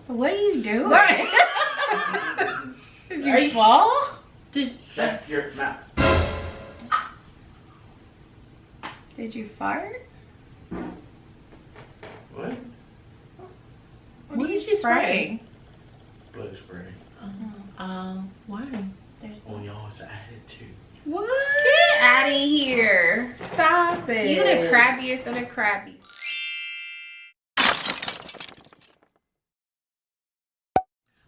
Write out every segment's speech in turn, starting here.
What are you doing? Did Are you you- fall? Shut your mouth. Did you fart? What? What did you spray? Bug spray. Why? On y'all's attitude. What? Get out of here. Stop it. You the crabbiest of the crabbies.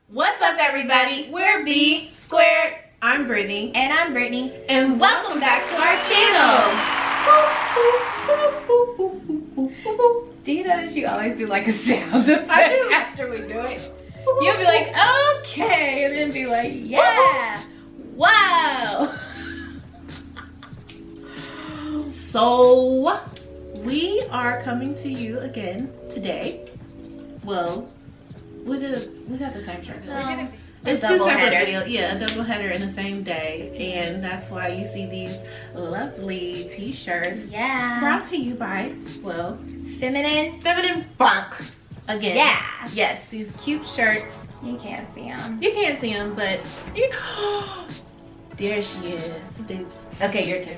What's up, everybody? We're B Squared, I'm Brittany. and I'm Brittany, And welcome back to our channel. Do you notice you always do like a sound effect after we do it? You'll be like, okay, and then be like, yeah, wow. So, we are coming to you again today. Well, we got the same shirt. It's two double separate header. videos. Yeah, a double header in the same day. And that's why you see these lovely t-shirts Yeah. brought to you by, well, Feminine Funk. again. Yeah. Yes, these cute shirts. You can't see them. You can't see them, but you, there she is. Boobs. Okay, your turn.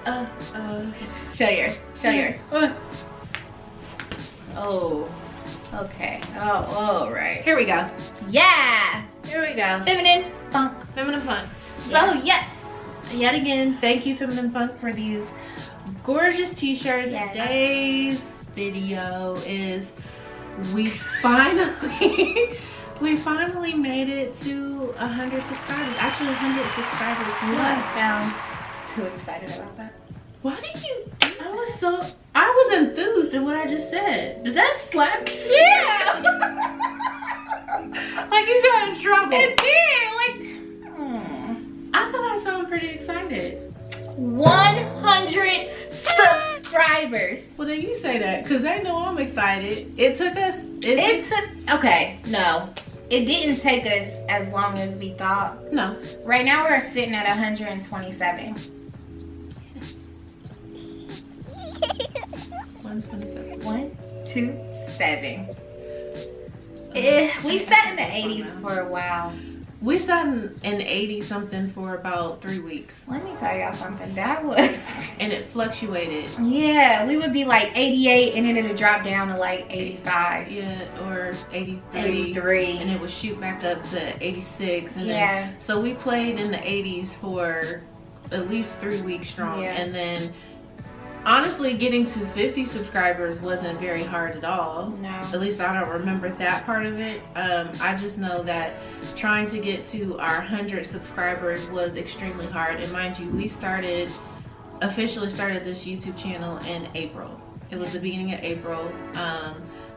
Okay. Show yours. Show yours. Uh, Oh. Okay. Oh, all right. Here we go. Yeah. Here we go. Feminine Funk. Feminine Funk. Yeah. So yes, yet again, thank you Feminine Funk for these gorgeous t-shirts. Yeah. Today's video is we finally made it to 100 subscribers. Actually 100 subscribers. You What? don't sound too excited about that. Why did you? I was enthused in what I just said. Did that slap you? Yeah. Like you got in trouble. It did. Like, I thought I sounded pretty excited. 100 subscribers. Well, then you say that because they know I'm excited. It took us. It took. Okay. No. It didn't take us as long as we thought. No. Right now we're sitting at 127. 127. 127. We sat in the 80s for a while. We sat in 80 something for about 3 weeks, Let me tell y'all something. That was, and it fluctuated. yeah, we would be like 88 and then it'd drop down to like 85, Yeah, or 83. 83. And it would shoot back up to 86. And Yeah. then, so we played in the 80s for at least 3 weeks strong. Yeah. And then honestly getting to 50 subscribers wasn't very hard at all. No. At least I don't remember that part of it. I just know that trying to get to our 100 subscribers was extremely hard. And mind you, we officially started this YouTube channel in April. It was the beginning of April.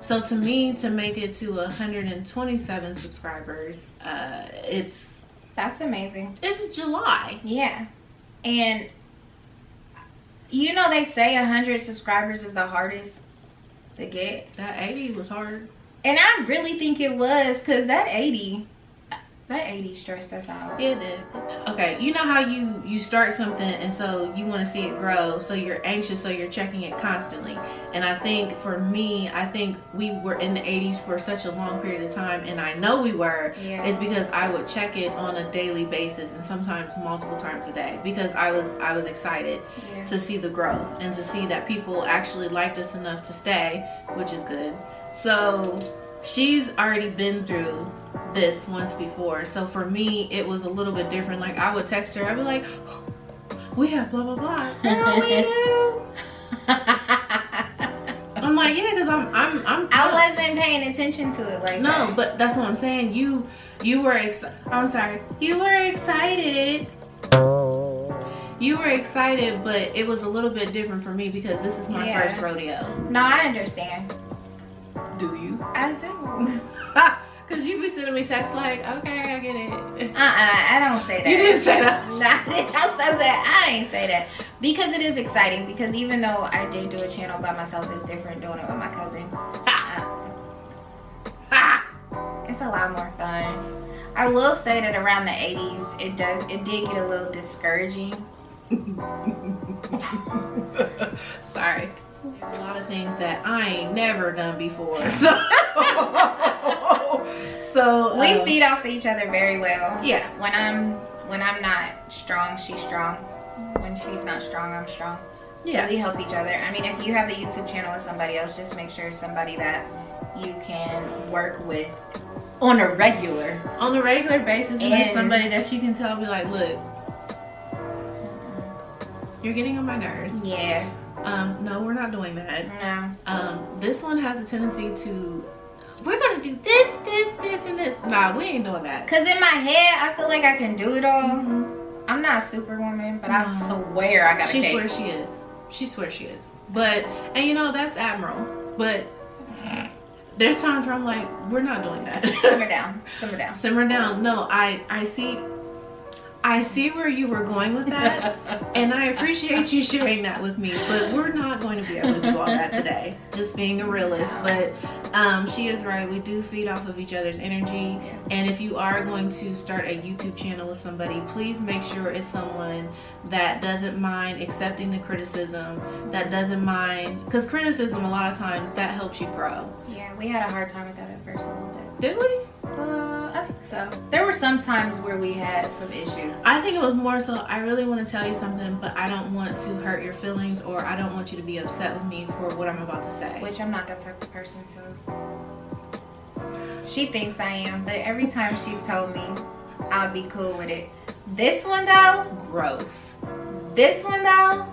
So to me, to make it to 127 subscribers, That's amazing. it's July. Yeah. And you know they say 100 subscribers is the hardest to get. That 80 was hard. And I really think it was, because that 80 stressed us out. It did. Okay, you know how you start something and so you want to see it grow, so you're anxious, so you're checking it constantly. And I think for me, we were in the 80s for such a long period of time, and I know we were. Yeah. It's because I would check it on a daily basis and sometimes multiple times a day, because I was excited Yeah. to see the growth and to see that people actually liked us enough to stay, which is good. So she's already been through this once before, so for me it was a little bit different. Like I would text her, I'd be like, we have blah blah blah. Girl, we do. I'm like, yeah, because I'm I wasn't paying attention to it like that. no, but that's what I'm saying. You were I'm sorry. You were excited. You were excited, but it was a little bit different for me because this is my Yeah. first rodeo. No, I understand. Do you? I do. Because you be sending me texts like, okay, I get it. I don't say that. You didn't say that. I ain't say that. Because it is exciting. Because even though I did do a channel by myself, it's different doing it with my cousin. It's a lot more fun. I will say that around the 80s, it did get a little discouraging. Sorry. There's a lot of things that I ain't never done before. So So we feed off of each other very well. Yeah. When I'm not strong, she's strong. When she's not strong, I'm strong. Yeah. So we help each other. I mean, if you have a YouTube channel with somebody else, just make sure it's somebody that you can work with on a regular basis, and it's somebody that you can tell, be like, look, you're getting on my nerves. Yeah. No, we're not doing that. No. This one has a tendency to, we're gonna do this, and this. Nah, we ain't doing that. Cause in my head, I feel like I can do it all. Mm-hmm. I'm not a superwoman, but I swear I got a cake. She swears she is. She swears she is. But, and you know, that's admirable. But there's times where I'm like, we're not doing that. Simmer down. Simmer down. Simmer down. No, I see where you were going with that, and I appreciate you sharing that with me, but we're not going to be able to do all that today. Just being a realist. But she is right. We do feed off of each other's energy, and if you are going to start a YouTube channel with somebody, please make sure it's someone that doesn't mind accepting the criticism, that doesn't mind, because criticism a lot of times that helps you grow. Yeah, we had a hard time with that at first a little bit. Did we? I think so. There were some times where we had some issues. I think it was more so, I really want to tell you something, but I don't want to hurt your feelings, or I don't want you to be upset with me for what I'm about to say. Which I'm not that type of person, so. She thinks I am, but every time she's told me, I'll be cool with it. This one though, Gross. This one though,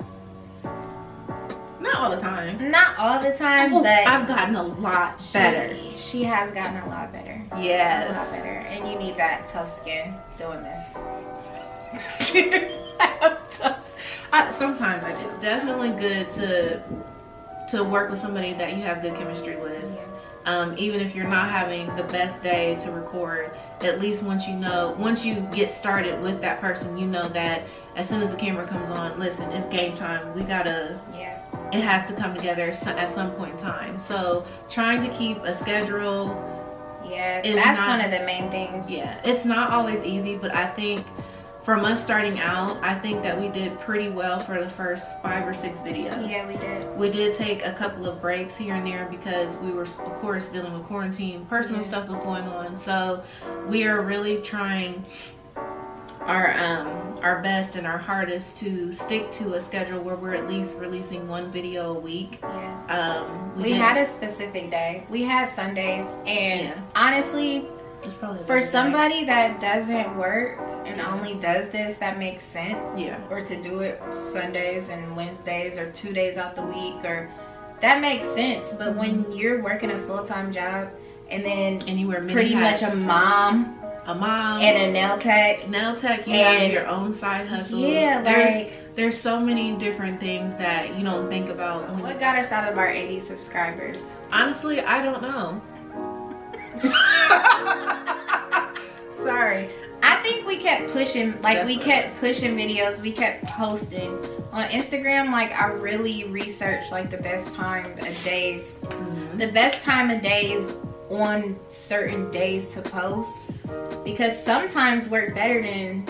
Not all the time. not all the time, Well, but I've gotten a lot better. She has gotten a lot better. A lot Yes. better. And you need that tough skin doing this. Sometimes I do. It's definitely good to work with somebody that you have good chemistry with. Even if you're not having the best day to record, at least once you get started with that person, you know that as soon as the camera comes on, listen, it's game time. We gotta, it has to come together at some point in time. So trying to keep a schedule, that's one of the main things. Yeah, it's not always easy, but I think from us starting out, I think that we did pretty well for the first 5 or 6 videos. Yeah, we did. We did take a couple of breaks here and there because we were, of course, dealing with quarantine. Personal stuff was going on. So we are really trying our best and our hardest to stick to a schedule where we're at least releasing 1 video a week. Yes. We had a specific day. We had Sundays, and honestly, for somebody that doesn't work and only does this, that makes sense. Yeah. Or to do it Sundays and Wednesdays or 2 days out the week, or that makes sense. But when you're working a full-time job and then you wear many pretty hats. much a mom and a nail tech, you have your own side hustles. Yeah, there's so many different things that you don't think about. What got us out of our 80 subscribers? Honestly, I don't know. Sorry. I think we kept pushing, kept pushing videos, we kept posting on Instagram. Like, I really researched like the best time of days, the best time of days on certain days to post, because sometimes work better than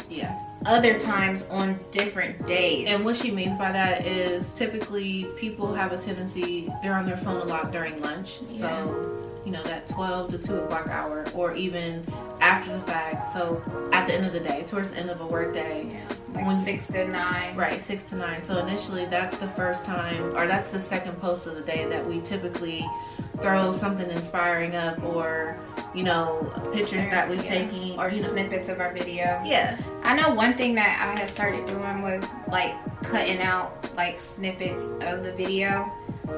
other times on different days. And what she means by that is typically people have a tendency, they're on their phone a lot during lunch. So you know, that 12 to 2 o'clock hour, or even after the fact. So at the end of the day, towards the end of a work day, like 6 to 9. Right, 6 to 9. So initially that's the first time, or that's the second post of the day that we typically throw something inspiring up, or you know, pictures that we've taken, or snippets of our video. I know one thing that I had started doing was like cutting out like snippets of the video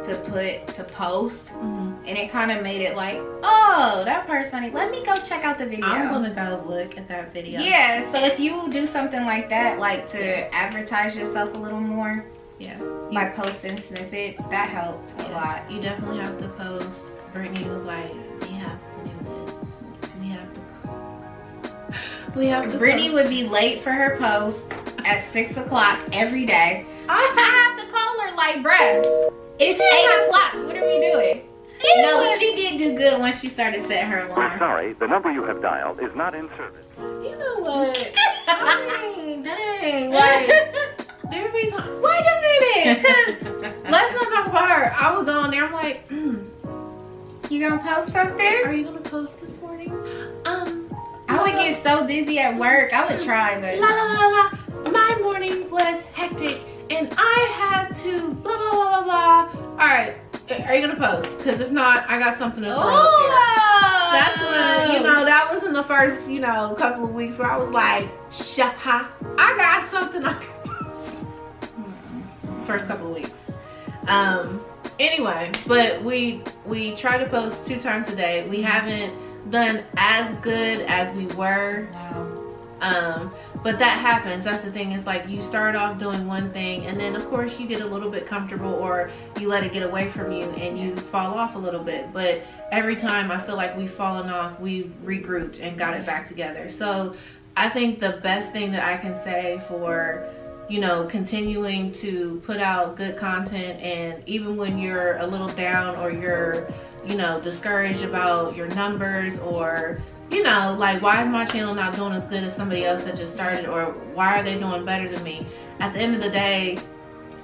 to post, and it kind of made it like, oh, that part's funny, let me go check out the video. I'm gonna go look at that video. Yeah, so if you do something like that, like to advertise yourself a little more, by posting snippets, that helped a lot. You definitely have to post. Brittany was like, we have to do this. We have to Brittany post. would be late for her post at 6 o'clock every day. I have to call her like, bruh, it's 8 o'clock. What are we doing? No, she did do good once she started setting her alarm. We're sorry, the number you have dialed is not in service. You know what? Dang. Like, there be time. Wait a minute, because let's not talk about her. I would go on there. I'm like, you gonna post something? Are you gonna post this? morning. I would get so busy at work. I would try, but La la la la. My morning was hectic, and I had to blah blah blah blah blah. All right, are you gonna post? Because if not, I got something to throw up there. That's when, you know, that was in the first, you know, couple of weeks where I was like, Shaha, I got something I can post. First couple of weeks. Anyway, but we try to post 2 times a day. We haven't done as good as we were. But that happens. That's the thing, is like you start off doing one thing, and then of course you get a little bit comfortable, or you let it get away from you and you fall off a little bit. But every time I feel like we've fallen off, we've regrouped and got it back together. So I think the best thing that I can say for, you know, continuing to put out good content, and even when you're a little down, or you're, you know, discouraged about your numbers, or, you know, like, why is my channel not doing as good as somebody else that just started, or why are they doing better than me? At the end of the day,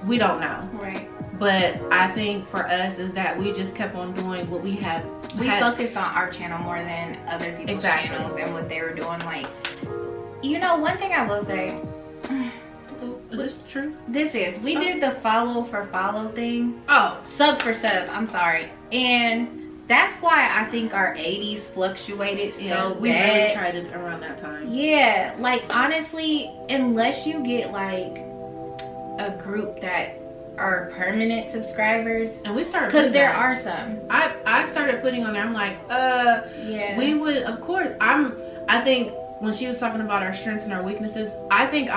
we don't know. right. But I think for us is that we just kept on doing what we have. We focused on our channel more than other people's channels and what they were doing. Like, you know, one thing I will say. Is this true? We did the follow for follow thing. Oh, Sub for sub, I'm sorry. And that's why I think our 80s fluctuated so we bad. really tried it around that time. Yeah, like honestly, unless you get like a group that are permanent subscribers, And we started, because there are some. I started putting on there, I'm like, Yeah. we would, of course, I think when she was talking about our strengths and our weaknesses, I think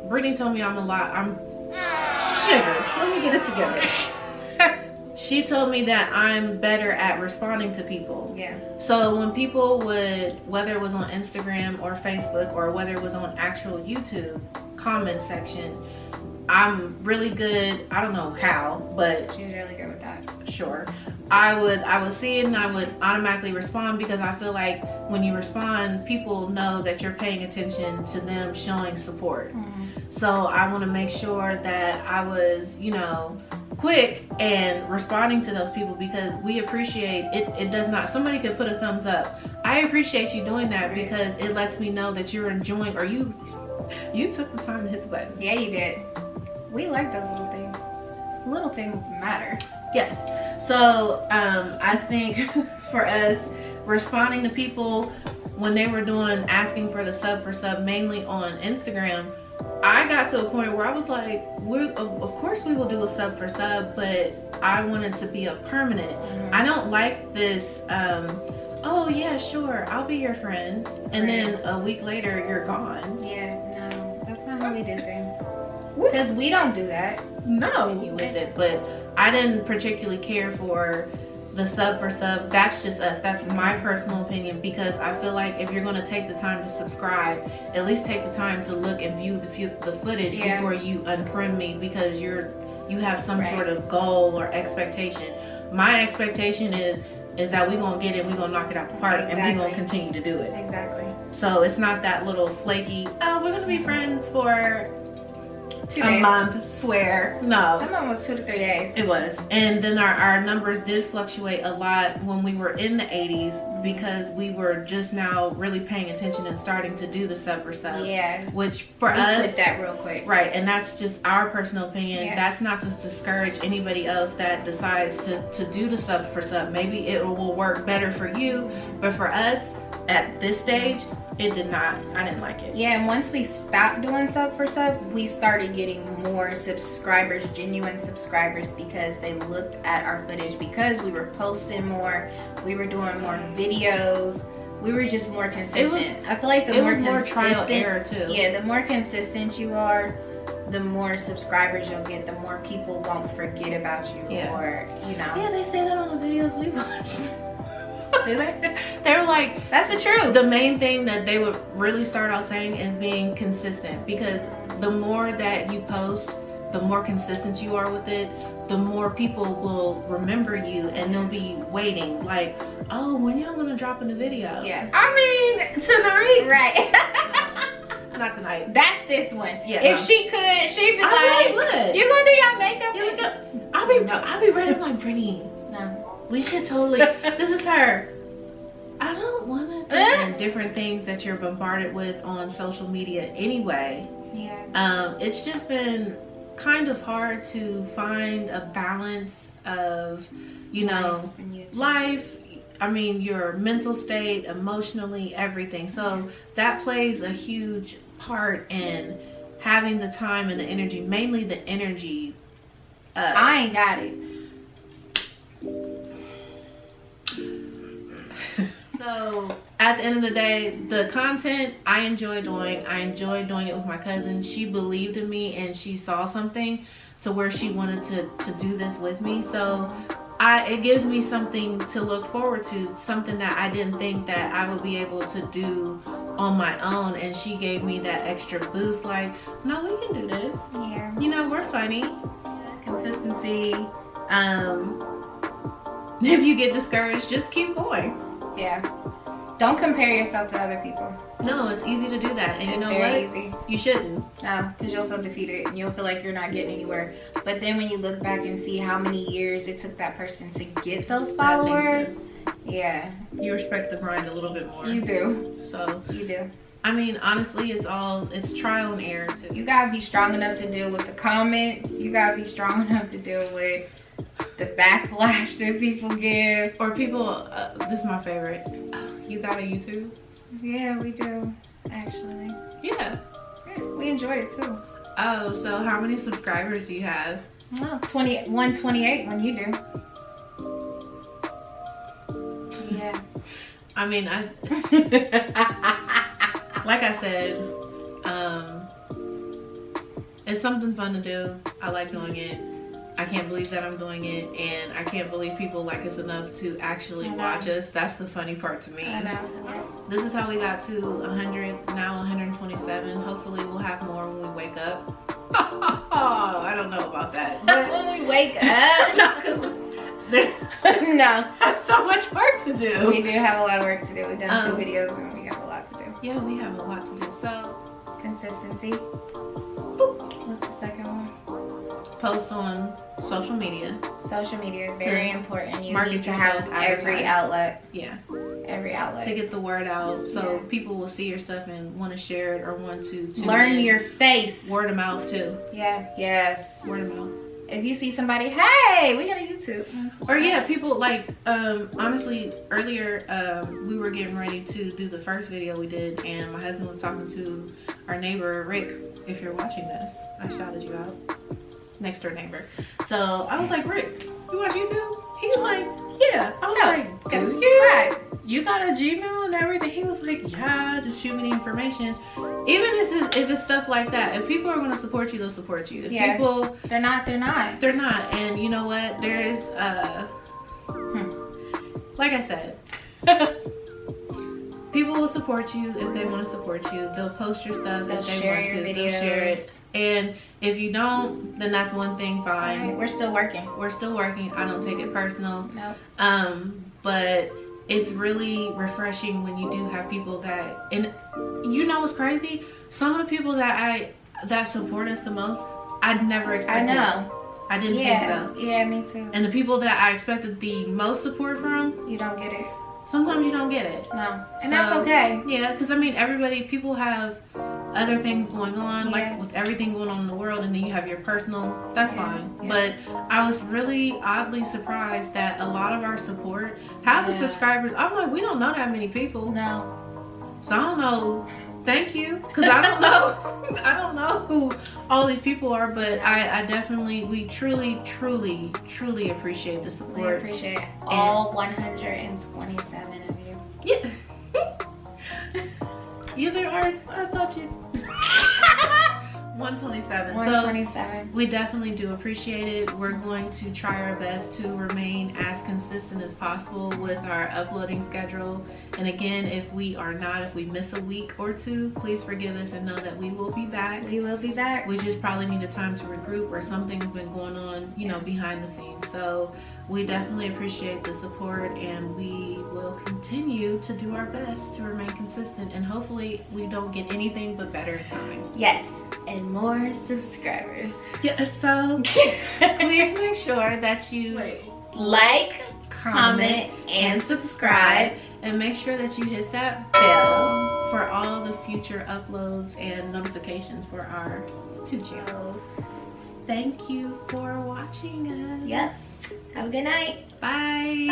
Brittany told me I'm sugar, let me get it together. She told me that I'm better at responding to people. Yeah. So when people would, whether it was on Instagram or Facebook, or whether it was on actual YouTube comment section, I'm really good. I don't know how, but She's really good with that. sure. I would see it and I would automatically respond, because I feel like when you respond, people know that you're paying attention to them showing support. So I want to make sure that I was, you know, quick and responding to those people, because we appreciate it. It does not, somebody could put a thumbs up. I appreciate you doing that, because it lets me know that you're enjoying, or you took the time to hit the button. Yeah, you did. We like those little things. Little things matter. Yes. So I think for us, responding to people when they were asking for the sub for sub, mainly on Instagram, I got to a point where I was like, of course we will do a sub for sub, but I wanted to be a permanent. I don't like this, oh yeah, sure, I'll be your friend, and then a week later you're gone. Yeah, no, that's not how we do things. Because we don't do that. No, with it, but I didn't particularly care for the sub for sub. That's just us. That's my personal opinion, because I feel like if you're going to take the time to subscribe, at least take the time to look and view the footage before you unfriend me, because you have some sort of goal or expectation. My expectation is that we're going to get it, we're going to knock it out the park, and we're going to continue to do it. Exactly. So it's not that little flaky, oh, we're going to be friends for 2 a days. month, swear. No. Some of them was 2 to 3 days. It was. And then our numbers did fluctuate a lot when we were in the 80s, because we were just now really paying attention and starting to do the sub for sub. Yeah. Which for We us, quit that real quick. right, and that's just our personal opinion. Yeah. That's not to discourage anybody else that decides to do the sub for sub. Maybe it will work better for you, but for us, at this stage, it did not. I didn't like it. Yeah, and once we stopped doing sub for sub, we started getting more subscribers, genuine subscribers, because they looked at our footage, because we were posting more, we were doing more videos, we were just more consistent. I feel like the more consistent, trial error too. Yeah, the more consistent you are, the more subscribers you'll get, the more people won't forget about you, or, you know. Yeah, they say that on the videos we watch. Do they? They're like, that's the truth. The main thing that they would really start out saying is being consistent, because the more that you post, the more consistent you are with it, the more people will remember you, and they'll be waiting like, oh, when y'all gonna drop in the video? Yeah. I mean, tonight. Right. No, not tonight. That's this one. Yeah, if no. she could, she'd be I like, would. you gonna do your makeup? I'll be ready. I'm like, Brittany, No. we should totally, this is her. I don't want to do different things that you're bombarded with on social media anyway. Yeah. It's just been kind of hard to find a balance of, you know, life. I mean, your mental state, emotionally, everything. So that plays a huge part in having the time and the energy, mainly the energy. I ain't got it. So at the end of the day, the content I enjoy doing. I enjoy doing it with my cousin. She believed in me and she saw something to where she wanted to do this with me. So it gives me something to look forward to, something that I didn't think that I would be able to do on my own, and she gave me that extra boost, like, no, we can do this. Yeah. You know, we're funny. Consistency. If you get discouraged, just keep going. Yeah. Don't compare yourself to other people. No, it's easy to do that, and you It's know very what? easy. You shouldn't. No, because you'll feel defeated and you'll feel like you're not getting anywhere. But then when you look back and see how many years it took that person to get those followers, yeah, You respect the grind a little bit more. you do. So, You do. I mean, honestly, it's trial and error too. You gotta be strong enough to deal with the comments. You gotta be strong enough to deal with the backlash that people give. Or people, this is my favorite. You got a YouTube? Yeah, we do, actually. Yeah. Yeah, we enjoy it too. Oh, so how many subscribers do you have? Oh, 128 when you do. Yeah. I mean, like I said, it's something fun to do. I like doing it. I can't believe that I'm doing it, and I can't believe people like us enough to actually watch us. That's the funny part to me. I know. This is how we got to 100, now 127. Hopefully we'll have more when we wake up. I don't know about that. But when we wake up, No, because no. there's so much work to do. We do have a lot of work to do. We've done 2 Um, videos and we have a lot to do. Yeah, we have a lot to do. So, Consistency. What's the second one? post on social media. Social media is very important. You market need to yourself, have every advertise. outlet. Yeah. Every outlet. To get the word out so Yeah. people will see your stuff and want to share it or want to tune Learn in. your face. Word of mouth too. Yeah. Yes. Word of mouth. If you see somebody, hey, we got a YouTube. Or yeah, people like honestly earlier we were getting ready to do the first video we did, and my husband was talking to our neighbor Rick. If you're watching this, I shouted you out. Next door neighbor. So I was like, Rick, you watch YouTube? He was like, yeah. I was like, gotta dude, subscribe. you got a Gmail and everything? He was like, yeah, just shoot me the information. Even if it's stuff like that, if people are going to support you, they'll support you. If Yeah. people, They're not. they're not. And you know what? There is, like I said, people will support you if they want to support you. They'll post your stuff They'll if they share want to. your They'll share it. videos. And if you don't, then that's one thing, fine. Sorry, we're still working. We're still working. I don't take it personal. No. But it's really refreshing when you do have people that, and you know what's crazy? Some of the people that support us the most, I'd never I expected. know. I didn't think so. Yeah, me too. And the people that I expected the most support from, You don't get it. sometimes you don't get it. No. And So, that's okay. Yeah, because I mean, people have other things going on, Yeah. like with everything going on in the world, and then you have your personal, that's Yeah, fine. yeah. But I was really oddly surprised that a lot of our support, half the Yeah. subscribers, I'm like, we don't know that many people. No. So I don't know, thank you, because I don't know, I don't know who all these people are, but I definitely, we truly appreciate the We support. appreciate all 127 of you. Yeah. Yeah, there are, I thought you. 127. 127. So we definitely do appreciate it. We're going to try our best to remain as consistent as possible with our uploading schedule. And again, if we miss a week or two, please forgive us and know that we will be back. We will be back. We just probably need a time to regroup, or something's been going on, you know, behind the scenes. So we definitely appreciate the support, and we will continue to do our best to remain consistent, and hopefully we don't get anything but better in time. Yes. And more subscribers. Yeah, so please make sure that you Like, comment, and subscribe. And make sure that you hit that bell for all the future uploads and notifications for our YouTube channel. Thank you for watching us. Yes. Have a good night. Bye.